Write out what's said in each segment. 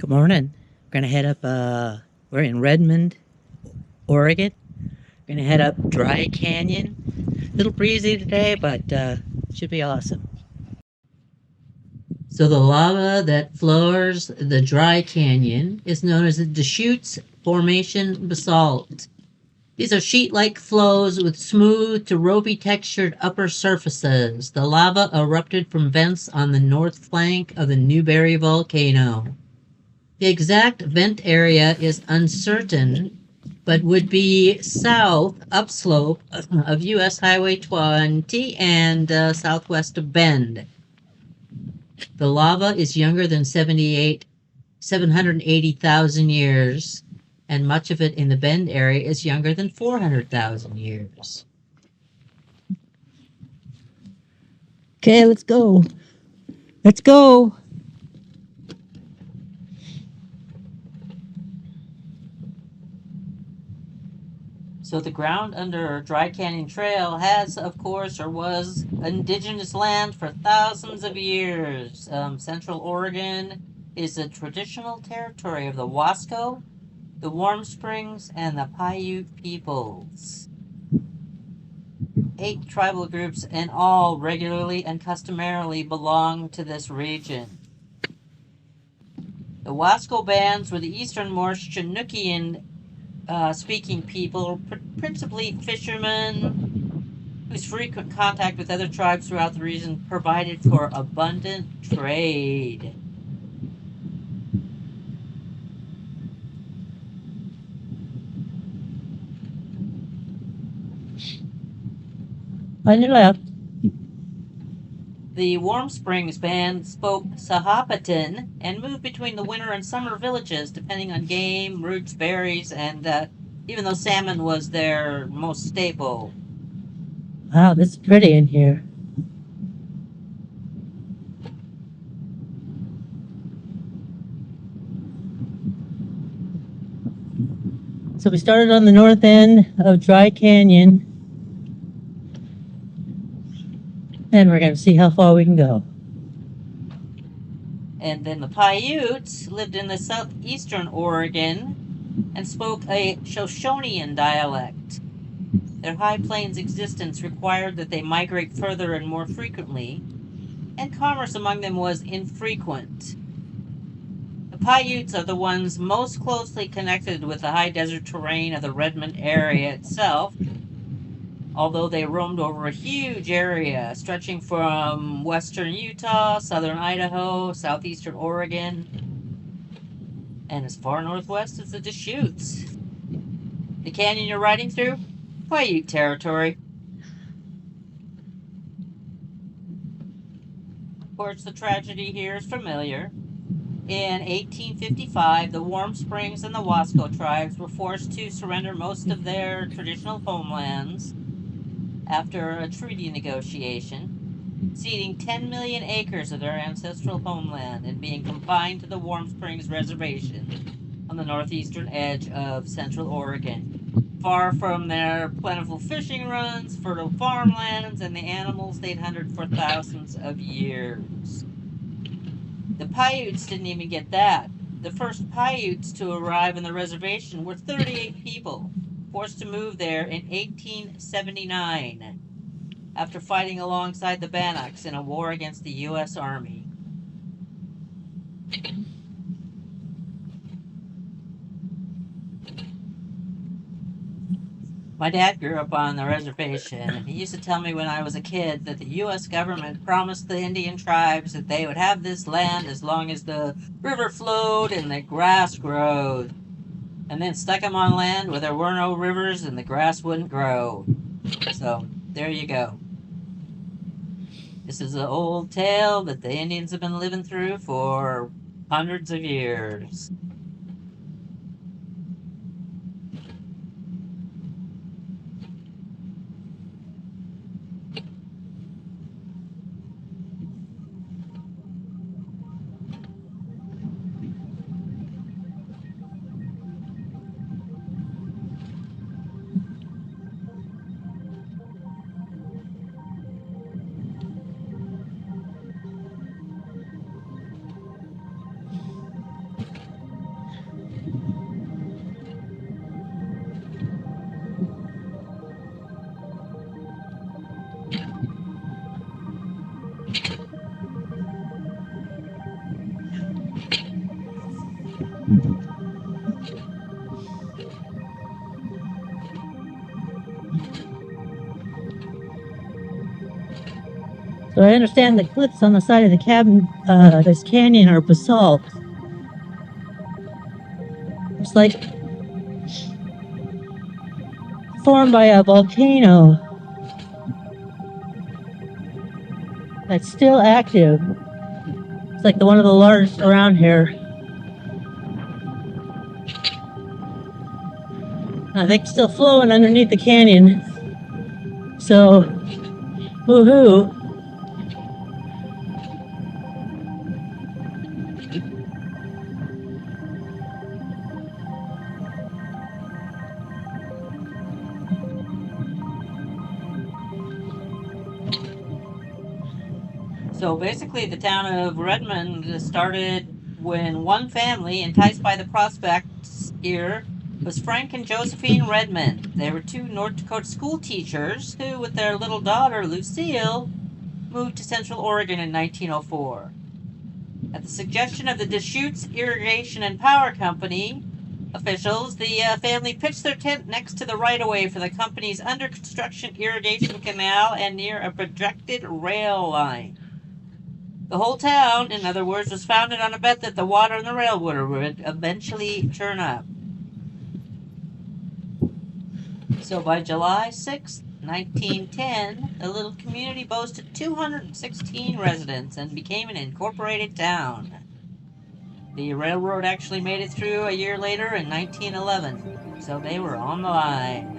Good morning. We're gonna head up. We're in Redmond, Oregon. We're gonna head up Dry Canyon. A little breezy today, but should be awesome. So the lava that floors the Dry Canyon is known as the Deschutes Formation basalt. These are sheet-like flows with smooth to ropey textured upper surfaces. The lava erupted from vents on the north flank of the Newberry volcano. The exact vent area is uncertain, but would be south upslope of US Highway 20 and southwest of Bend. The lava is younger than 780,000 years, and much of it in the Bend area is younger than 400,000 years. Okay, let's go. Let's go. So the ground under Dry Canyon Trail has, of course, or was indigenous land for thousands of years. Central Oregon is a traditional territory of the Wasco, the Warm Springs, and the Paiute peoples. 8 tribal groups in all regularly and customarily belong to this region. The Wasco bands were the easternmost Chinookian speaking people, principally fishermen, whose frequent contact with other tribes throughout the region provided for abundant trade. On your left. The Warm Springs band spoke Sahapatin and moved between the winter and summer villages depending on game, roots, berries, and even though salmon was their most staple. Wow, this is pretty in here. So we started on the north end of Dry Canyon, and we're going to see how far we can go. And then the Paiutes lived in the southeastern Oregon and spoke a Shoshonean dialect. Their high plains existence required that they migrate further and more frequently, and commerce among them was infrequent. The Paiutes are the ones most closely connected with the high desert terrain of the Redmond area itself, although they roamed over a huge area stretching from western Utah, southern Idaho, southeastern Oregon, and as far northwest as the Deschutes. The canyon you're riding through? Paiute territory. Of course, the tragedy here is familiar. In 1855, the Warm Springs and the Wasco tribes were forced to surrender most of their traditional homelands after a treaty negotiation, ceding 10 million acres of their ancestral homeland and being confined to the Warm Springs Reservation on the northeastern edge of Central Oregon, far from their plentiful fishing runs, fertile farmlands, and the animals they'd hunted for thousands of years. The Paiutes didn't even get that. The first Paiutes to arrive on the reservation were 38 people, forced to move there in 1879 after fighting alongside the Bannocks in a war against the U.S. Army. My dad grew up on the reservation, and he used to tell me when I was a kid that the U.S. government promised the Indian tribes that they would have this land as long as the river flowed and the grass growed, and then stuck them on land where there were no rivers and the grass wouldn't grow. So, there you go. This is an old tale that the Indians have been living through for hundreds of years. So I understand the cliffs on the side of the cabin, this canyon are basalt. It's like formed by a volcano that's still active. It's like one of the largest around here. I think still flowing underneath the canyon. So, woohoo. So basically, the town of Redmond started when one family, enticed by the prospects here, was Frank and Josephine Redmond. They were two North Dakota school teachers who, with their little daughter Lucille, moved to Central Oregon in 1904. At the suggestion of the Deschutes Irrigation and Power Company officials, the family pitched their tent next to the right-of-way for the company's under-construction irrigation canal and near a projected rail line. The whole town, in other words, was founded on a bet that the water in the railroad would eventually turn up. So by July 6, 1910, the little community boasted 216 residents and became an incorporated town. The railroad actually made it through a year later in 1911, so they were on the line.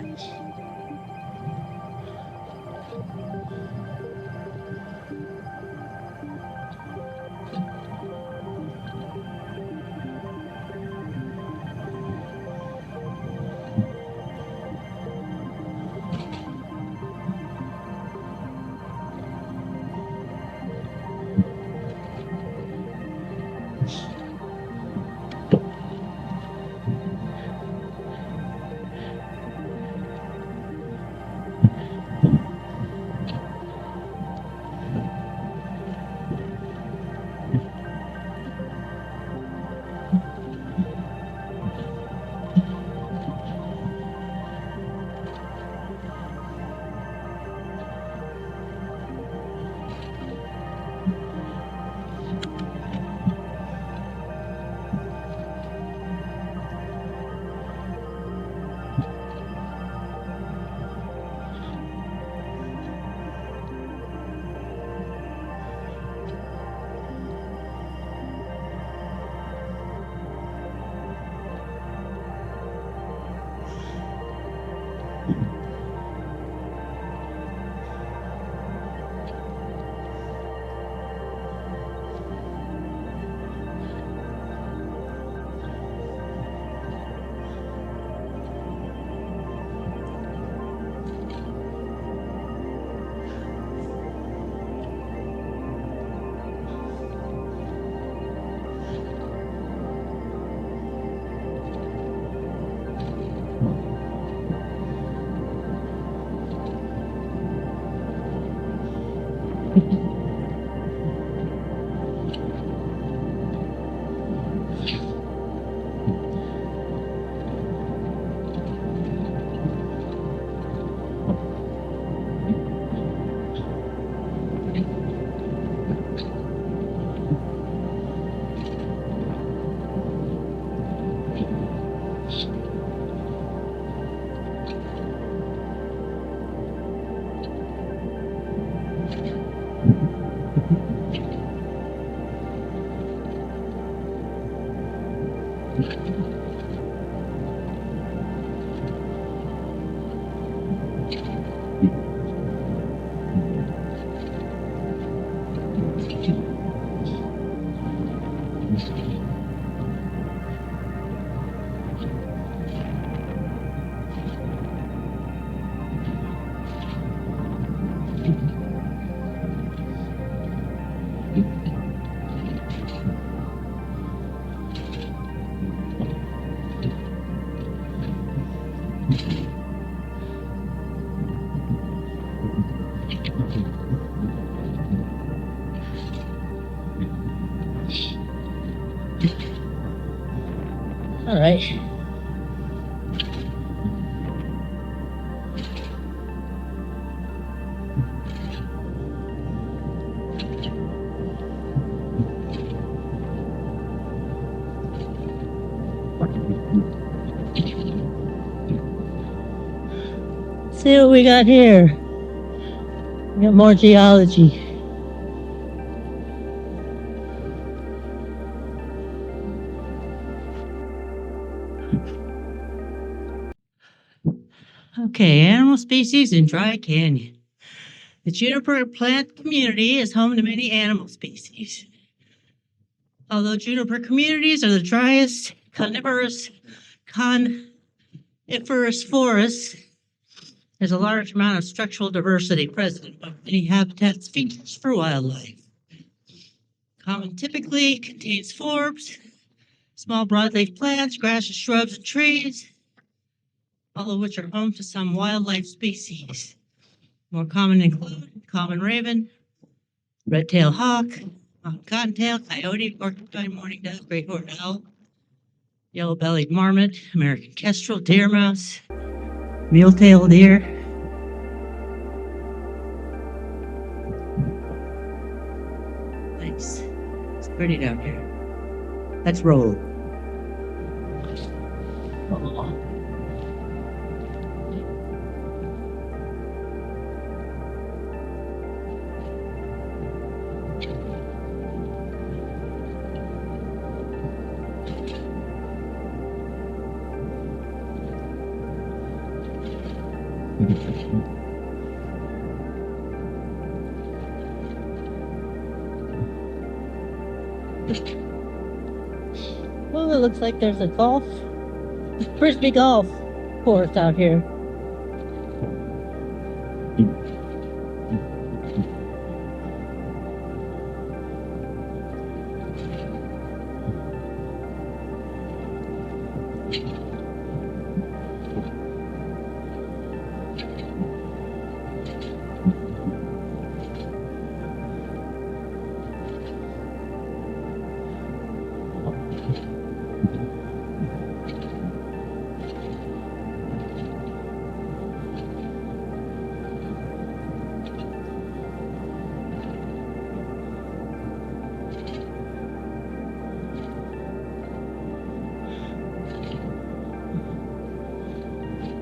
All right. see what we got here. We got more geology. Okay, animal species in Dry Canyon. The juniper plant community is home to many animal species. Although juniper communities are the driest coniferous forests, there's a large amount of structural diversity present among many habitats features for wildlife. Common typically contains forbs, small broadleaf plants, grasses, shrubs, and trees, all of which are home to some wildlife species. More common include common raven, red-tailed hawk, cottontail, coyote, porcupine, mourning dove, great horned owl, yellow-bellied marmot, American kestrel, deer mouse, mule-tailed deer. Nice. It's pretty down here. Let's roll. Oh. Well, it looks like there's a frisbee golf course out here.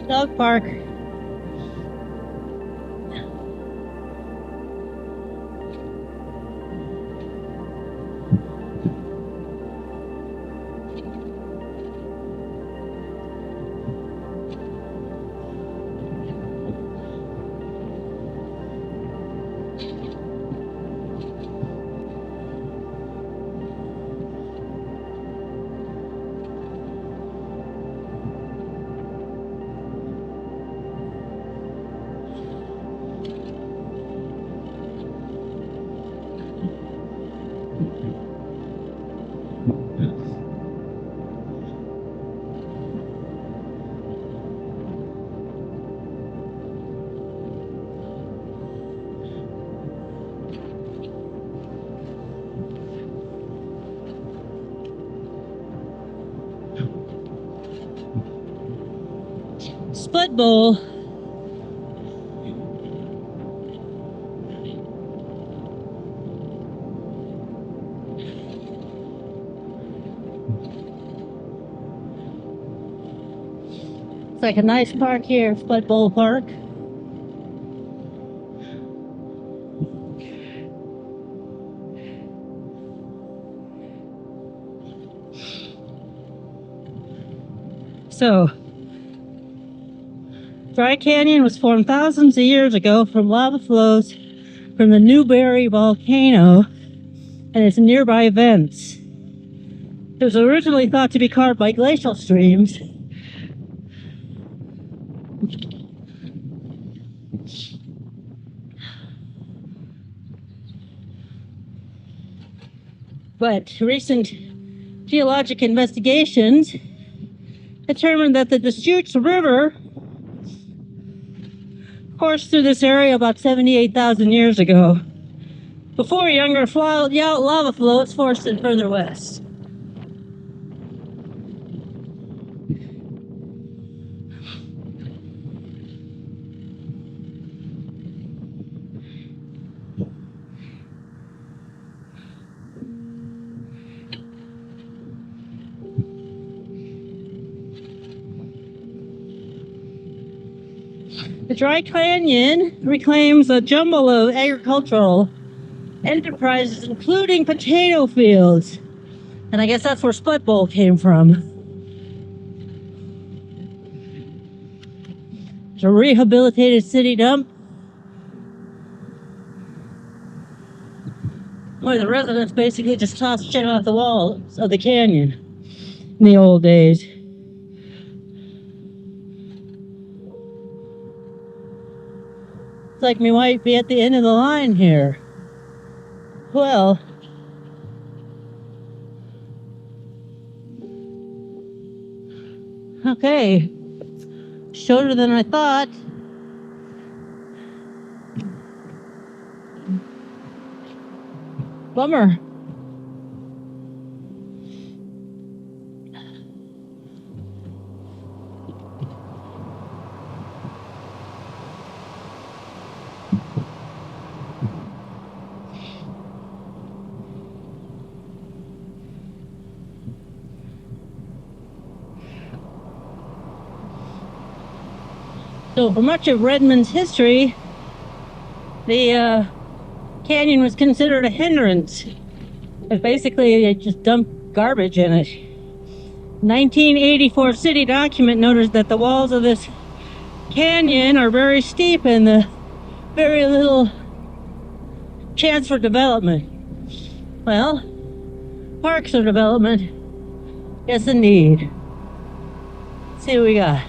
Dog park. Spud bowl. It's like a nice park here, Spud Bowl Park. So, Dry Canyon was formed thousands of years ago from lava flows from the Newberry volcano and its nearby vents. It was originally thought to be carved by glacial streams. But recent geologic investigations determined that the Deschutes River coursed through this area about 78,000 years ago, before younger lava flows forced it further west. The Dry Canyon reclaims a jumble of agricultural enterprises, including potato fields. And I guess that's where Split Bowl came from. It's a rehabilitated city dump where the residents basically just tossed shit off the walls of the canyon in the old days. It's like we might be at the end of the line here. Well, okay. Shorter than I thought. Bummer. So for much of Redmond's history, the canyon was considered a hindrance. But basically, they just dumped garbage in it. 1984 city document noted that the walls of this canyon are very steep and very little chance for development. Well, parks or development? Yes, indeed. Let's see what we got.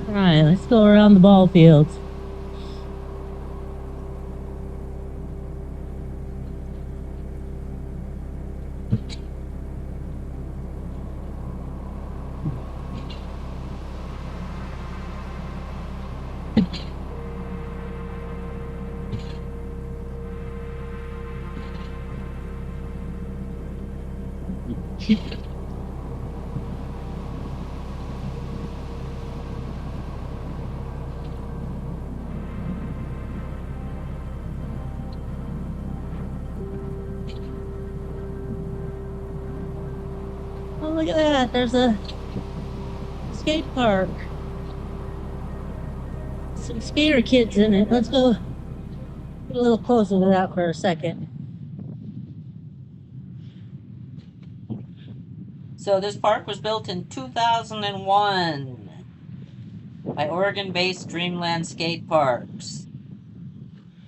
All right, let's go around the ball fields. Oh, look at that. There's a skate park. Some skater kids in it. Let's go get a little closer to that for a second. So this park was built in 2001 by Oregon-based Dreamland Skate Parks.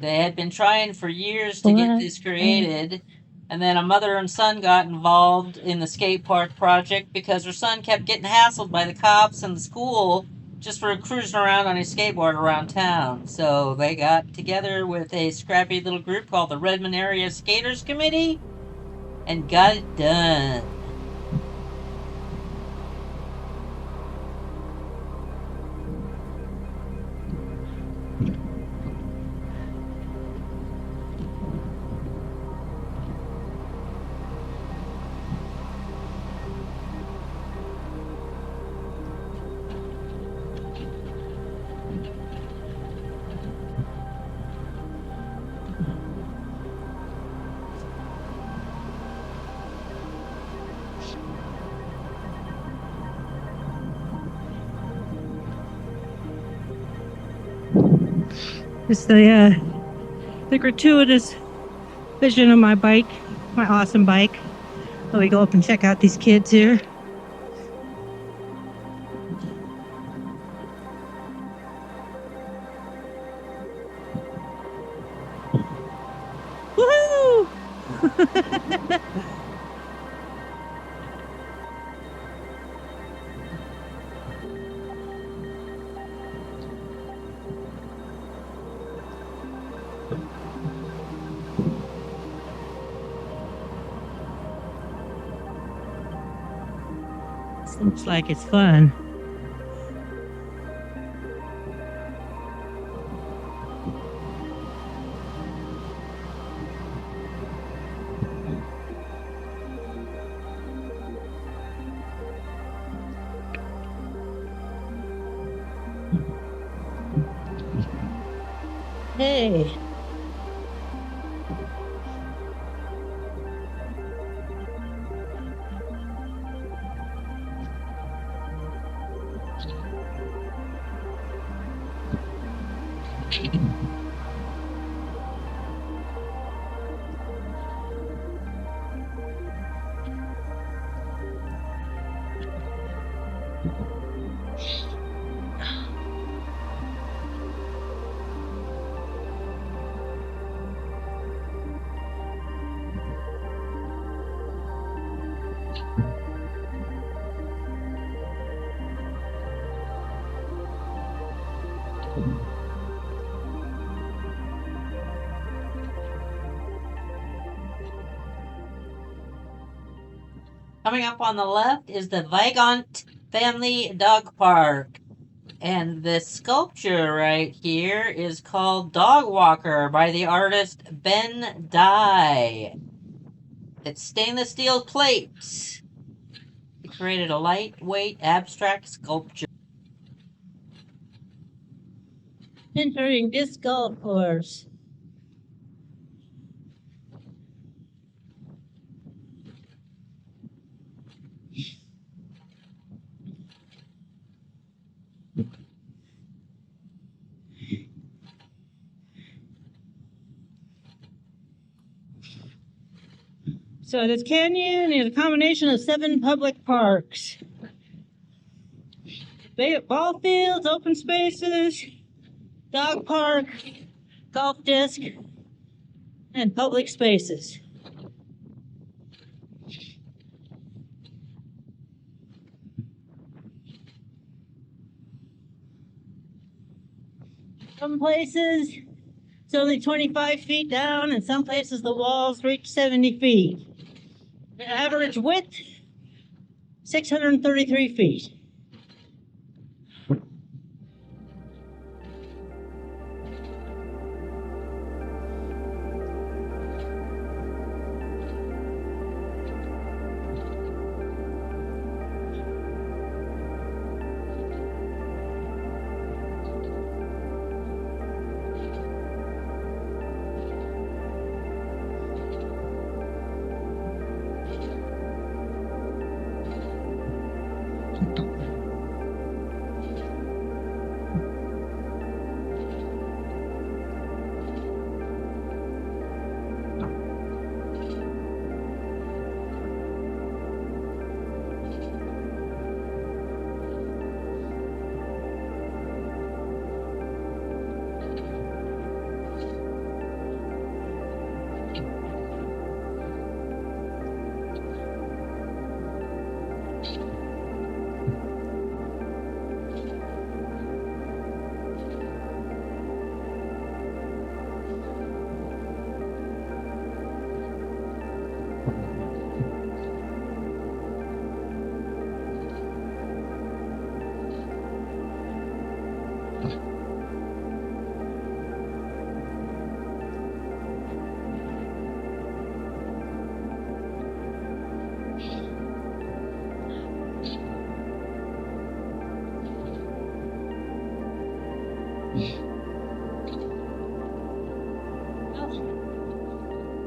They had been trying for years to get this created, and then a mother and son got involved in the skate park project because her son kept getting hassled by the cops and the school just for cruising around on his skateboard around town. So they got together with a scrappy little group called the Redmond Area Skaters Committee and got it done. It's the gratuitous vision of my bike, my awesome bike. Let me go up and check out these kids here. Woohoo! Looks like it's fun. Hey. Coming up on the left is the Weigand Family Dog Park. And this sculpture right here is called Dog Walker by the artist Ben Dye. It's stainless steel plates. He created a lightweight abstract sculpture. Entering disc golf course. So this canyon is a combination of 7 public parks. Ball fields, open spaces, dog park, golf disc, and public spaces. Some places it's only 25 feet down, and some places the walls reach 70 feet. The average width, 633 feet.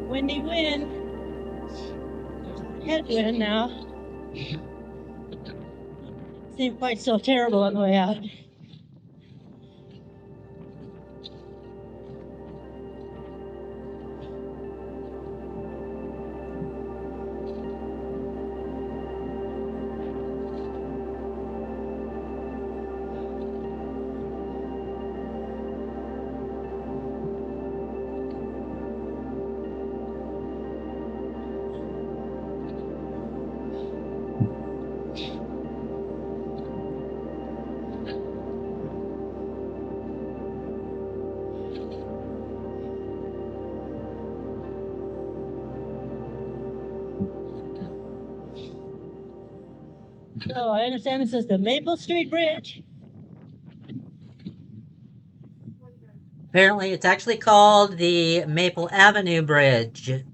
Windy wind. Headwind now. Seemed quite so terrible on the way out. So I understand this is the Maple Street Bridge. Apparently, it's actually called the Maple Avenue Bridge. It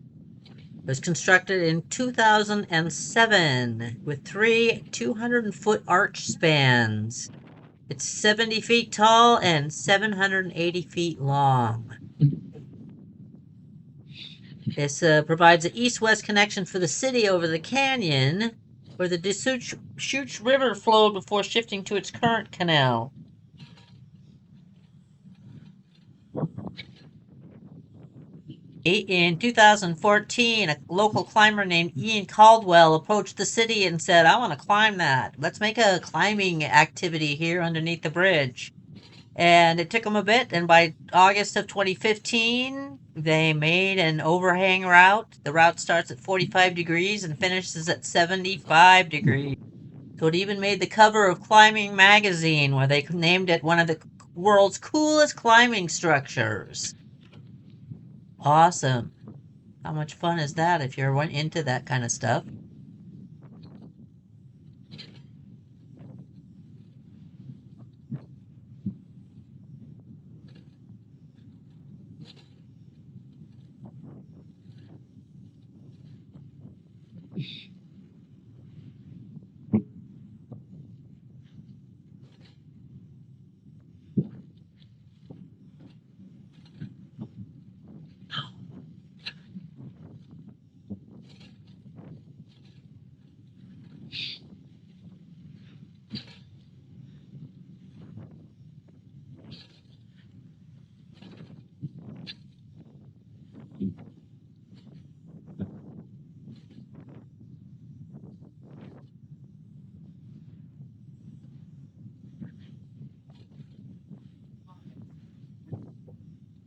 was constructed in 2007 with 3 200-foot arch spans. It's 70 feet tall and 780 feet long. This provides an east-west connection for the city over the canyon, where the Deschutes River flowed before shifting to its current canal. In 2014, a local climber named Ian Caldwell approached the city and said, I want to climb that. Let's make a climbing activity here underneath the bridge. And it took them a bit, and by August of 2015, they made an overhang route. The route starts at 45 degrees and finishes at 75 degrees. So it even made the cover of Climbing magazine, where they named it one of the world's coolest climbing structures. Awesome. How much fun is that if you're into that kind of stuff?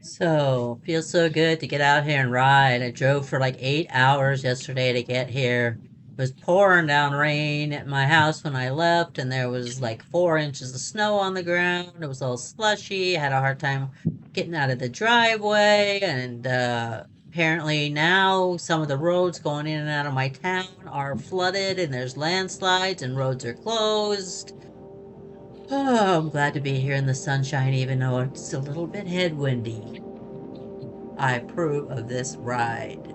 So, feels so good to get out here and ride. I drove for like 8 hours yesterday to get here. It was pouring down rain at my house when I left, and there was like 4 inches of snow on the ground. It was all slushy. I had a hard time getting out of the driveway, and apparently now some of the roads going in and out of my town are flooded, and there's landslides, and roads are closed. Oh, I'm glad to be here in the sunshine, even though it's a little bit headwindy. I approve of this ride.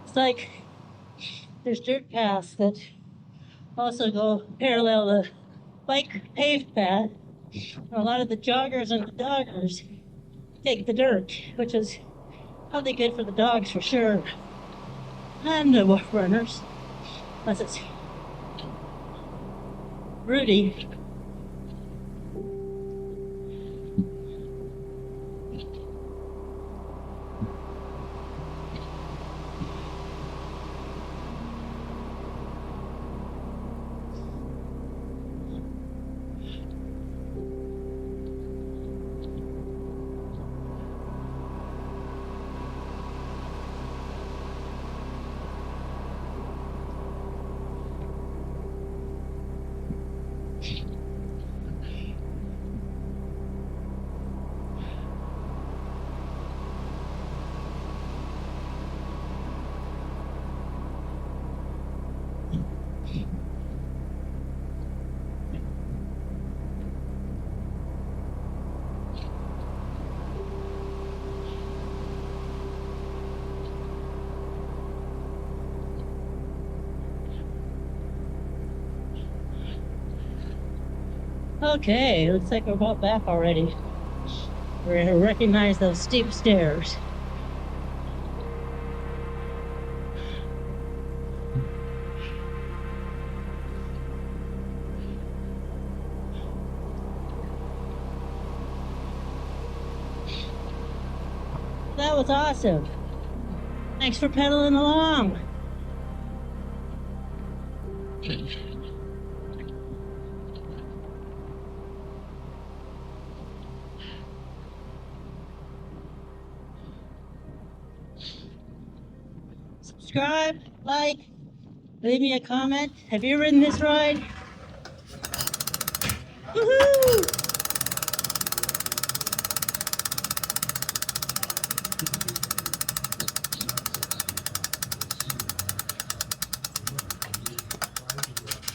It's like there's dirt paths that also go parallel the bike paved path. And a lot of the joggers and the doggers take the dirt, which is probably good for the dogs for sure, and the runners, unless it's Rudy. Okay, looks like we're about back already. We're gonna recognize those steep stairs. That was awesome. Thanks for pedaling along. Subscribe, like, leave me a comment. Have you ridden this ride? Woohoo!